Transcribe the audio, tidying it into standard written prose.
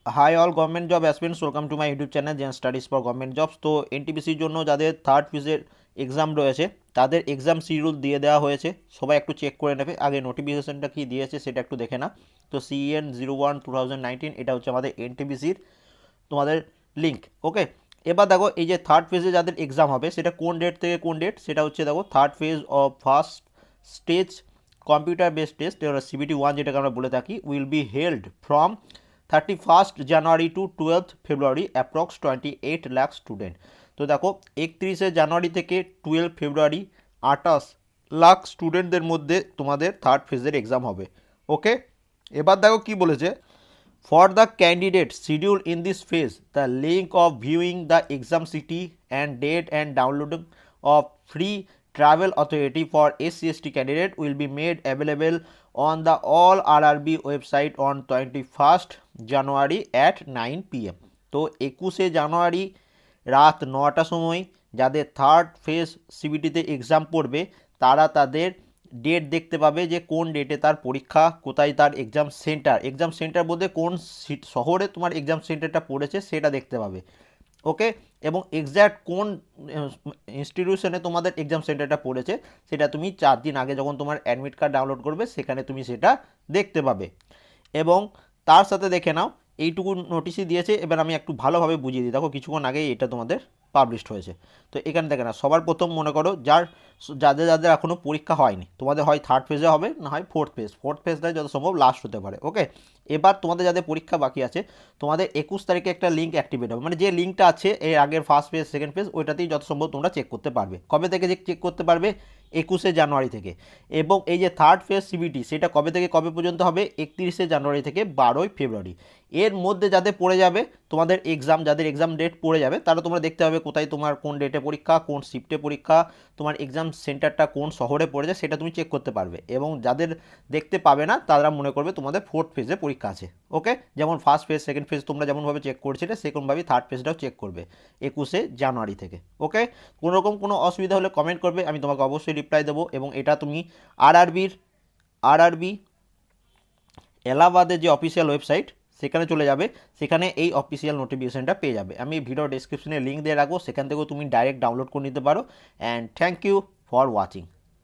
High all government job aspirants, welcome to my YouTube channel gen studies for government jobs. তো এনটিপিসির জন্য যাদের third ফেজের exam রয়েছে তাদের এক্সাম শিডিউল দিয়ে দেওয়া হয়েছে, সবাই একটু চেক করে নেবে। আগে নোটিফিকেশনটা কি দিয়েছে সেটা একটু দেখে না। তো CN01/2019 এটা হচ্ছে আমাদের এনটিপিসির তোমাদের লিঙ্ক। ওকে, এবার দেখো এই যে থার্ড ফেজে যাদের এক্সাম হবে সেটা কোন ডেট থেকে কোন ডেট, সেটা হচ্ছে দেখো third phase of first stage computer based test, CBT 1 যেটাকে আমরা বলে থাকি, will be held from 31 January to 12 February, approx 28 lakh student. তো দেখো 31 জানুয়ারি থেকে 12 ফেব্রুয়ারি 28 লাখ স্টুডেন্টদের মধ্যে তোমাদের থার্ড ফেজের এক্সাম হবে। ওকে, এবার দেখো কি বলেছে। For the candidates scheduled in this phase, the link of viewing the exam city and date and downloading of free travel authority for SC/ST candidate will be made available on the all RRB website on 21st January at 9 PM। তো 21 জানুয়ারি রাত 9টার সময় যাদের third phase সিবিটিতে exam পড়বে তারা তাদের date দেখতে পাবে যে কোন ডেটে তার পরীক্ষা, কোথায় তার এক্সাম সেন্টার বলতে কোন শহরে তোমার এক্সাম সেন্টারটা পড়েছে সেটা দেখতে পাবে। ওকে, এবং এক্স্যাক্ট কোন ইনস্টিটিউশনে তোমাদের এক্সাম সেন্টারটা পড়েছে সেটা তুমি 4 দিন আগে যখন তোমার অ্যাডমিট কার্ড ডাউনলোড করবে সেখানে তুমি সেটা দেখতে পাবে। এবং তার সাথে দেখে নাও এইটুকু নোটিশই দিয়েছে। এবার আমি একটু ভালোভাবে বুঝিয়ে দিই। দেখো কিছুক্ষণ আগেই এটা তোমাদের পাবলিশড হয়েছে। তো এখানে দেখে না, সবার প্রথম মনে করো যাদের যাদের এখনও পরীক্ষা হয়নি, তোমাদের হয় থার্ড ফেজে হবে না হয় ফোর্থ ফেজটাই যত সম্ভব লাস্ট হতে পারে। ওকে, এবার তোমাদের যাদের পরীক্ষা বাকি আছে তোমাদের 21 তারিখে একটা লিঙ্ক অ্যাক্টিভেট হবে, মানে যে লিঙ্কটা আছে এর আগের ফার্স্ট ফেজ সেকেন্ড ফেজ ওইটাতেই যত সম্ভব তোমরা চেক করতে পারবে। কবে থেকে চেক করতে পারবে? 21 জানুয়ারি থেকে। এবং এই যে থার্ড ফেজ সিবিটি সেটা কবে থেকে কবে পর্যন্ত হবে? 31 জানুয়ারি থেকে 12 ফেব্রুয়ারি। এর মধ্যে যাদের পড়ে যাবে তোমাদের এক্সাম, যাদের এক্সাম ডেট পড়ে যাবে তারা তোমরা দেখতে হবে কোথায় তোমার কোন ডেটে পরীক্ষা, কোন শিফটে পরীক্ষা, তোমার এক্সাম সেন্টারটা কোন শহরে পড়েছে সেটা তুমি চেক করতে পারবে। এবং যাদের দেখতে পাবে না তারা মনে করবে তোমাদের ফোর্থ ফেজে পরীক্ষা আছে। ওকে, যেমন ফার্স্ট ফেজ সেকেন্ড ফেজ তোমরা যেমনভাবে চেক করছিলে সেরকমভাবেই থার্ড ফেজটাও চেক করবে 21 জানুয়ারি থেকে। ওকে, কোনো রকম কোনো অসুবিধা হলে কমেন্ট করবে, আমি তোমাকে অবশ্যই রিপ্লাই দেবো। এবং এটা তুমি আরআরবি এলাহাবাদের যে অফিসিয়াল ওয়েবসাইট সেখানে চলে যাবে, সেখানে এই অফিসিয়াল নোটিফিকেশানটা পেয়ে যাবে। আমি ভিডিও ডেসক্রিপশনে লিঙ্ক দিয়ে রাখবো, সেখান থেকেও তুমি ডাইরেক্ট ডাউনলোড করে নিতে পারো। And thank you for watching.